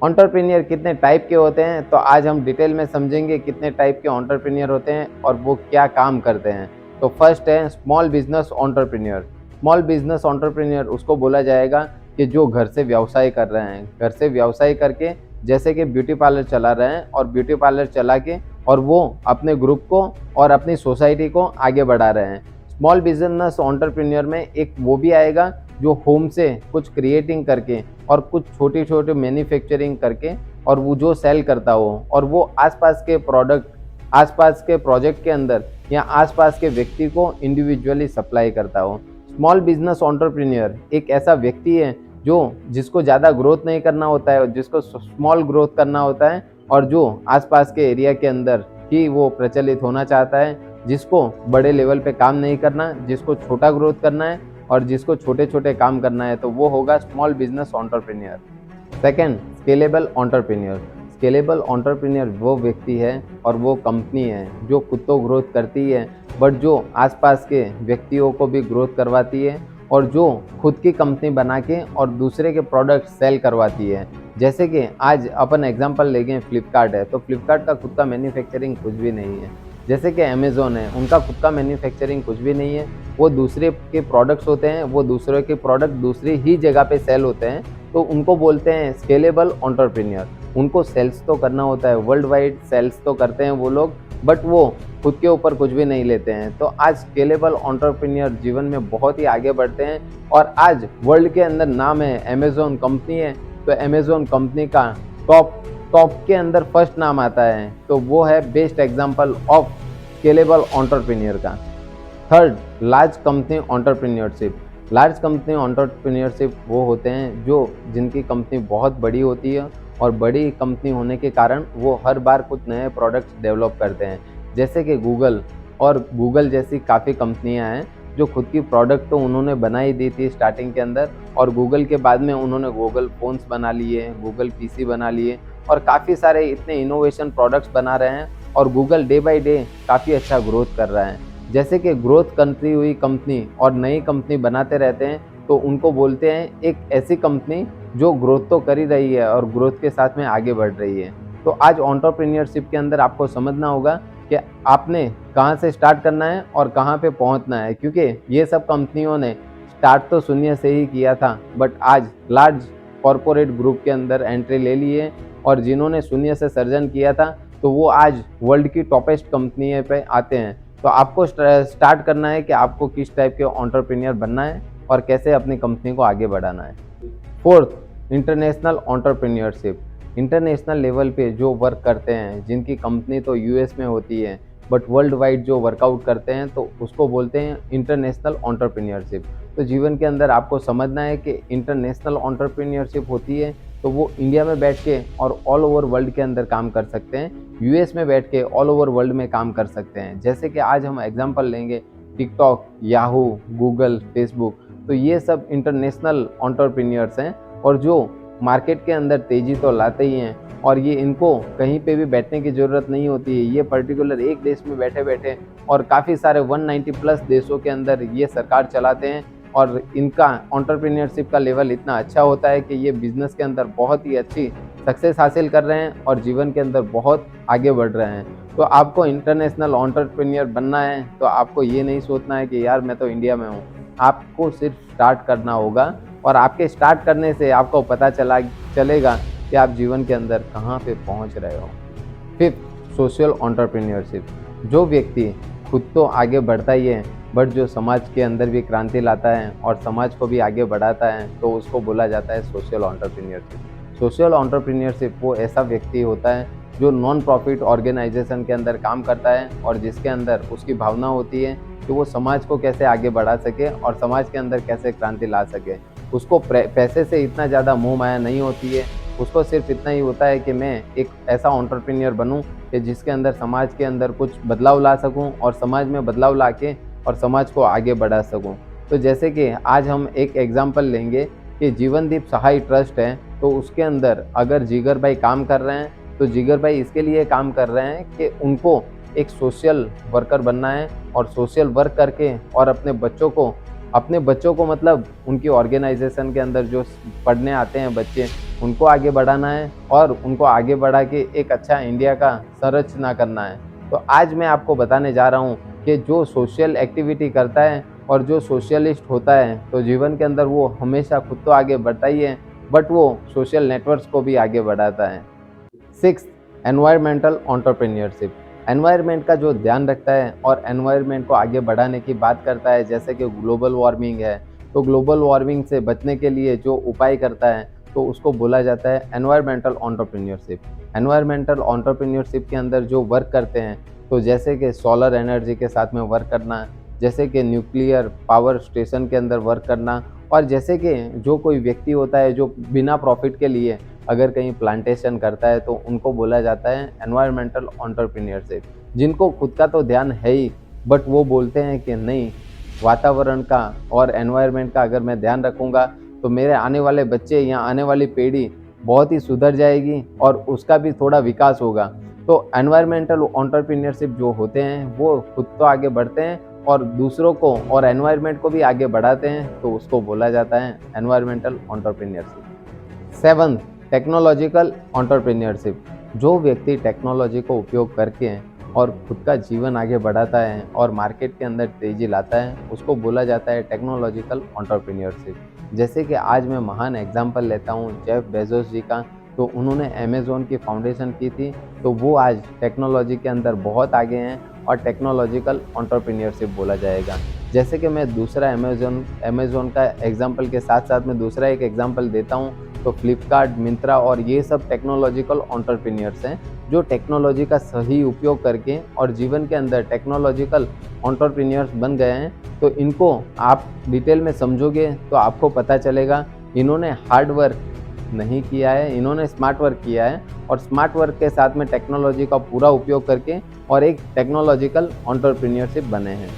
Entrepreneur कितने type के होते हैं, तो आज हम डिटेल में समझेंगे कितने टाइप के एंटरप्रेन्योर होते हैं और वो क्या काम करते हैं। तो फर्स्ट है small business entrepreneur. Small business entrepreneur उसको बोला जाएगा कि जो घर से व्यवसाय कर रहे हैं, घर से व्यवसाय करके जैसे कि ब्यूटी पार्लर चला रहे हैं और ब्यूटी पार्लर चला के और वो अपने ग्रुप को और अपनी सोसाइटी को आगे बढ़ा रहे हैं। स्मॉल बिजनेस एंटरप्रेन्योर में एक वो भी आएगा जो होम से कुछ क्रिएटिंग करके और कुछ छोटी छोटी मैन्युफैक्चरिंग करके और वो जो सेल करता हो और वो आसपास के प्रोडक्ट, आसपास के प्रोजेक्ट के अंदर या आसपास के व्यक्ति को इंडिविजुअली सप्लाई करता हो। स्मॉल बिजनेस एंटरप्रेन्योर एक ऐसा व्यक्ति है जो जिसको ज़्यादा ग्रोथ नहीं करना होता है, जिसको स्मॉल ग्रोथ करना होता है और जो आसपास के एरिया के अंदर ही वो प्रचलित होना चाहता है, जिसको बड़े लेवल पे काम नहीं करना, जिसको छोटा ग्रोथ करना है और जिसको छोटे छोटे काम करना है, तो वो होगा small business entrepreneur. Second, scalable entrepreneur. Scalable entrepreneur वो व्यक्ति है और वो कंपनी है जो खुद तो ग्रोथ करती है बट जो आसपास के व्यक्तियों को भी ग्रोथ करवाती है और जो खुद की कंपनी बना के और दूसरे के प्रोडक्ट सेल करवाती है। जैसे कि आज अपन एग्जांपल लेंगे, फ्लिपकार्ट है, तो फ्लिपकार्ट का खुद का मैन्युफैक्चरिंग कुछ भी नहीं है। जैसे कि अमेज़न है, उनका खुद का मैन्युफैक्चरिंग कुछ भी नहीं है, वो दूसरे के प्रोडक्ट्स होते हैं, वो दूसरे के प्रोडक्ट दूसरी ही जगह पे सेल होते हैं, तो उनको बोलते हैं स्केलेबल एंटरप्रेन्योर। उनको सेल्स तो करना होता है, वर्ल्ड वाइड सेल्स तो करते हैं वो लोग, बट वो खुद के ऊपर कुछ भी नहीं लेते हैं। तो आज स्केलेबल एंटरप्रेन्योर जीवन में बहुत ही आगे बढ़ते हैं और आज वर्ल्ड के अंदर नाम है, अमेज़न कंपनी है, तो अमेज़न कंपनी का टॉप के अंदर फर्स्ट नाम आता है, तो वो है best example of scalable entrepreneur का। Third, large company entrepreneurship. Large company entrepreneurship वो होते हैं जो जिनकी कंपनी बहुत बड़ी होती है और बड़ी कंपनी होने के कारण वो हर बार कुछ नए प्रोडक्ट्स डेवलप करते हैं। जैसे कि गूगल, और गूगल जैसी काफ़ी कंपनियां हैं जो खुद की प्रोडक्ट तो उन्होंने बना ही दी थी स्टार्टिंग के अंदर, और गूगल के बाद में उन्होंने गूगल फ़ोन्स बना लिए, गूगल पीसी बना लिए और काफ़ी सारे इतने इनोवेशन प्रोडक्ट्स बना रहे हैं और गूगल डे बाय डे काफ़ी अच्छा ग्रोथ कर रहा है। जैसे कि ग्रोथ करती हुई कंपनी और नई कंपनी बनाते रहते हैं, तो उनको बोलते हैं एक ऐसी कंपनी जो ग्रोथ तो कर ही रही है और ग्रोथ के साथ में आगे बढ़ रही है। तो आज एंटरप्रेन्योरशिप के अंदर आपको समझना होगा कि आपने कहाँ से स्टार्ट करना है और कहाँ पे पहुँचना है, क्योंकि ये सब कंपनियों ने स्टार्ट तो शून्य से ही किया था, बट आज लार्ज कॉरपोरेट ग्रुप के अंदर एंट्री ले ली है और जिन्होंने शून्य से सर्जन किया था, तो वो आज वर्ल्ड की टॉपेस्ट कंपनी पे आते हैं। तो आपको स्टार्ट करना है कि आपको किस टाइप के एंटरप्रेन्योर बनना है और कैसे अपनी कंपनी को आगे बढ़ाना है। Fourth, international entrepreneurship. International level पे जो वर्क करते हैं, जिनकी कंपनी तो यूएस में होती है बट वर्ल्ड वाइड जो वर्कआउट करते हैं, तो उसको बोलते हैं इंटरनेशनल एंटरप्रेन्योरशिप। तो जीवन के अंदर आपको समझना है कि इंटरनेशनल एंटरप्रेन्योरशिप होती है तो वो इंडिया में बैठ के और ऑल ओवर वर्ल्ड के अंदर काम कर सकते हैं, यूएस में बैठ के ऑल ओवर वर्ल्ड में काम कर सकते हैं। जैसे कि आज हम एग्जांपल लेंगे टिकटॉक, याहू, गूगल, फेसबुक, तो ये सब इंटरनेशनल एंटरप्रेन्योर्स हैं और जो मार्केट के अंदर तेज़ी तो लाते ही हैं और ये इनको कहीं पे भी बैठने की ज़रूरत नहीं होती है। ये पर्टिकुलर एक देश में बैठे बैठे और काफ़ी सारे 190 प्लस देशों के अंदर ये सरकार चलाते हैं और इनका एंटरप्रेन्योरशिप का लेवल इतना अच्छा होता है कि ये बिज़नेस के अंदर बहुत ही अच्छी सक्सेस हासिल कर रहे हैं और जीवन के अंदर बहुत आगे बढ़ रहे हैं। तो आपको इंटरनेशनल एंटरप्रेन्योर बनना है तो आपको ये नहीं सोचना है कि यार मैं तो इंडिया में हूँ। आपको सिर्फ स्टार्ट करना होगा और आपके स्टार्ट करने से आपको पता चलेगा कि आप जीवन के अंदर कहाँ पे पहुँच रहे हो। Fifth, social entrepreneurship. जो व्यक्ति खुद तो आगे बढ़ता ही है बट जो समाज के अंदर भी क्रांति लाता है और समाज को भी आगे बढ़ाता है, तो उसको बोला जाता है सोशल एंटरप्रेन्योरशिप। सोशल एंटरप्रेन्योरशिप वो ऐसा व्यक्ति होता है जो नॉन प्रॉफिट ऑर्गेनाइजेशन के अंदर काम करता है और जिसके अंदर उसकी भावना होती है कि वो समाज को कैसे आगे बढ़ा सके और समाज के अंदर कैसे क्रांति ला सके। उसको पैसे से इतना ज़्यादा मोह माया नहीं होती है, उसको सिर्फ इतना ही होता है कि मैं एक ऐसा एंटरप्रेन्योर बनूं कि जिसके अंदर समाज के अंदर कुछ बदलाव ला सकूं और समाज में बदलाव ला के और समाज को आगे बढ़ा सकूं। तो जैसे कि आज हम एक एग्जांपल लेंगे कि जीवनदीप सहाय ट्रस्ट है, तो उसके अंदर अगर जिगर भाई काम कर रहे हैं तो जिगर भाई इसके लिए काम कर रहे हैं कि उनको एक सोशल वर्कर बनना है और सोशल वर्क करके और अपने बच्चों को मतलब उनकी ऑर्गेनाइजेशन के अंदर जो पढ़ने आते हैं बच्चे, उनको आगे बढ़ाना है और उनको आगे बढ़ा के एक अच्छा इंडिया का संरचना करना है। तो आज मैं आपको बताने जा रहा हूँ कि जो सोशल एक्टिविटी करता है और जो सोशलिस्ट होता है तो जीवन के अंदर वो हमेशा खुद तो आगे बढ़ता ही है, बट वो सोशल नेटवर्क्स को भी आगे बढ़ाता है। Six, environmental entrepreneurship. एनवायरनमेंट का जो ध्यान रखता है और एनवायरनमेंट को आगे बढ़ाने की बात करता है, जैसे कि ग्लोबल वार्मिंग है, तो ग्लोबल वार्मिंग से बचने के लिए जो उपाय करता है तो उसको बोला जाता है एनवायरमेंटल एंटरप्रेन्योरशिप। एनवायरमेंटल एंटरप्रेन्योरशिप के अंदर जो वर्क करते हैं तो जैसे कि सोलर एनर्जी के साथ में वर्क करना, जैसे कि न्यूक्लियर पावर स्टेशन के अंदर वर्क करना, और जैसे कि जो कोई व्यक्ति होता है जो बिना प्रॉफिट के लिए अगर कहीं प्लांटेशन करता है तो उनको बोला जाता है एनवायरमेंटल एंटरप्रेन्योरशिप। जिनको खुद का तो ध्यान है ही, बट वो बोलते हैं कि नहीं, वातावरण का और एनवायरनमेंट का अगर मैं ध्यान रखूँगा तो मेरे आने वाले बच्चे या आने वाली पीढ़ी बहुत ही सुधर जाएगी और उसका भी थोड़ा विकास होगा। तो एनवायरमेंटल एंटरप्रेन्योरशिप जो होते हैं वो खुद तो आगे बढ़ते हैं और दूसरों को और एनवायरनमेंट को भी आगे बढ़ाते हैं, तो उसको बोला जाता है environmental entrepreneurship. Seventh, technological entrepreneurship. जो व्यक्ति टेक्नोलॉजी को उपयोग करके और खुद का जीवन आगे बढ़ाता है और मार्केट के अंदर तेजी लाता है, उसको बोला जाता है टेक्नोलॉजिकल एंटरप्रेन्योरशिप। जैसे कि आज मैं महान एग्जांपल लेता हूँ जेफ बेजोस जी का, तो उन्होंने अमेज़न की फाउंडेशन की थी, तो वो आज टेक्नोलॉजी के अंदर बहुत आगे हैं और टेक्नोलॉजिकल एंटरप्रेन्योरशिप बोला जाएगा। जैसे कि मैं दूसरा अमेज़न का एग्जांपल के साथ साथ में दूसरा एक एग्जांपल देता हूँ, तो फ्लिपकार्ट, मिंत्रा और ये सब टेक्नोलॉजिकल एंटरप्रेन्योर्स हैं जो टेक्नोलॉजी का सही उपयोग करके और जीवन के अंदर टेक्नोलॉजिकल एंटरप्रेन्योर्स बन गए हैं। तो इनको आप डिटेल में समझोगे तो आपको पता चलेगा इन्होंने हार्ड वर्क नहीं किया है, इन्होंने स्मार्ट वर्क किया है और स्मार्ट वर्क के साथ में टेक्नोलॉजी का पूरा उपयोग करके और एक टेक्नोलॉजिकल एंटरप्रेन्योरशिप बने हैं।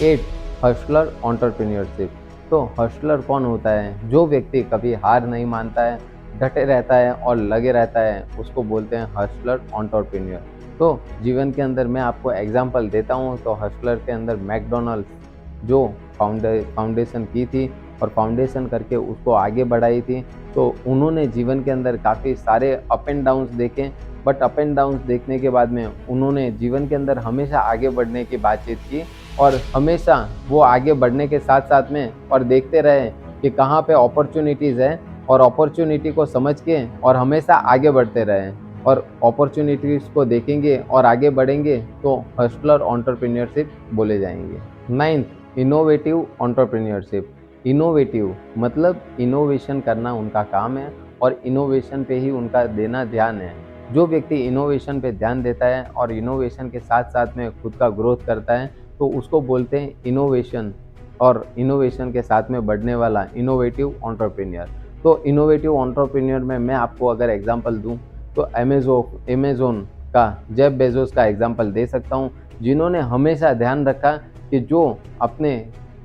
8, हस्लर एंटरप्रेन्योरशिप। तो हस्लर कौन होता है? जो व्यक्ति कभी हार नहीं मानता है, डटे रहता है और लगे रहता है, उसको बोलते हैं हस्लर एंटरप्रेन्योर। तो जीवन के अंदर मैं आपको एग्जांपल देता हूँ, तो हस्लर के अंदर मैकडॉनल्ड्स जो फाउंडेशन की थी और फाउंडेशन करके उसको आगे बढ़ाई थी, तो उन्होंने जीवन के अंदर काफ़ी सारे अप एंड डाउन्स देखे, बट अप एंड डाउन्स देखने के बाद में उन्होंने जीवन के अंदर हमेशा आगे बढ़ने की बातचीत की और हमेशा वो आगे बढ़ने के साथ साथ में और देखते रहे कि कहाँ पे अपॉर्चुनिटीज़ है और अपॉर्चुनिटी को समझ के और हमेशा आगे बढ़ते रहे और अपॉर्चुनिटीज़ को देखेंगे और आगे बढ़ेंगे तो हस्लर एंटरप्रेन्योरशिप बोले जाएंगे। 9th, innovative entrepreneurship. इनोवेटिव मतलब इनोवेशन करना उनका काम है और इनोवेशन पे ही उनका देना ध्यान है। जो व्यक्ति इनोवेशन पे ध्यान देता है और इनोवेशन के साथ साथ में खुद का ग्रोथ करता है तो उसको बोलते हैं इनोवेशन, और इनोवेशन के साथ में बढ़ने वाला इनोवेटिव एंटरप्रेन्योर। तो इनोवेटिव एंटरप्रेन्योर में मैं आपको अगर एग्जांपल दूं तो अमेज़न का जेफ बेजोस का एग्जांपल दे सकता हूं, जिन्होंने हमेशा ध्यान रखा कि जो अपने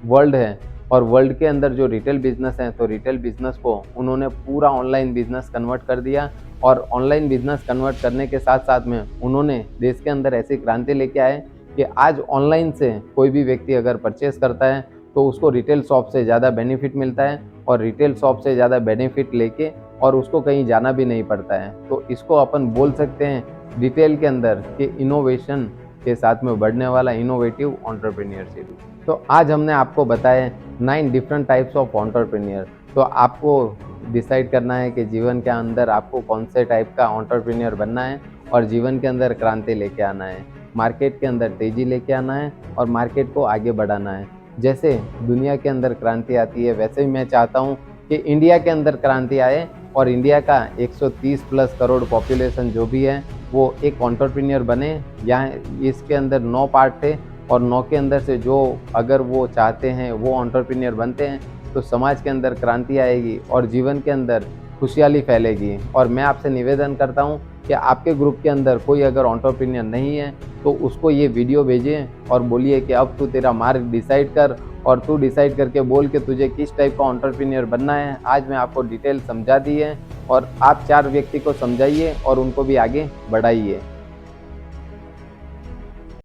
वर्ल्ड है और वर्ल्ड के अंदर जो रिटेल बिजनेस है तो रिटेल बिजनेस को उन्होंने पूरा ऑनलाइन बिजनेस कन्वर्ट कर दिया और ऑनलाइन बिजनेस कन्वर्ट करने के साथ साथ में उन्होंने देश के अंदर ऐसी क्रांति लेके आए कि आज ऑनलाइन से कोई भी व्यक्ति अगर परचेस करता है तो उसको रिटेल शॉप से ज़्यादा बेनिफिट मिलता है और रिटेल शॉप से ज़्यादा बेनिफिट लेके और उसको कहीं जाना भी नहीं पड़ता है। तो इसको अपन बोल सकते हैं डिटेल के अंदर कि इनोवेशन के साथ में बढ़ने वाला इनोवेटिव एंटरप्रेन्योरशिप। तो आज हमने आपको बताया 9 डिफरेंट टाइप्स ऑफ एंटरप्रेन्योर। तो आपको डिसाइड करना है कि जीवन के अंदर आपको कौन से टाइप का एंटरप्रेन्योर बनना है और जीवन के अंदर क्रांति लेके आना है, मार्केट के अंदर तेज़ी लेके आना है और मार्केट को आगे बढ़ाना है। जैसे दुनिया के अंदर क्रांति आती है वैसे ही मैं चाहता हूँ कि इंडिया के अंदर क्रांति आए और इंडिया का 130 प्लस करोड़ पॉपुलेशन जो भी है वो एक एंटरप्रेन्योर बने। यहाँ इसके अंदर 9 पार्ट थे और 9 के अंदर से जो अगर वो चाहते हैं वो एंटरप्रेन्योर बनते हैं तो समाज के अंदर क्रांति आएगी और जीवन के अंदर खुशहाली फैलेगी। और मैं आपसे निवेदन करता हूँ कि आपके ग्रुप के अंदर कोई अगर एंटरप्रेन्योर नहीं है तो उसको ये वीडियो भेजें और बोलिए कि अब तू तेरा मार्ग डिसाइड कर और तू डिसाइड करके बोल कि तुझे किस टाइप का एंटरप्रेन्योर बनना है। आज मैं आपको डिटेल समझा दी है और आप 4 व्यक्ति को समझाइए और उनको भी आगे बढ़ाइए।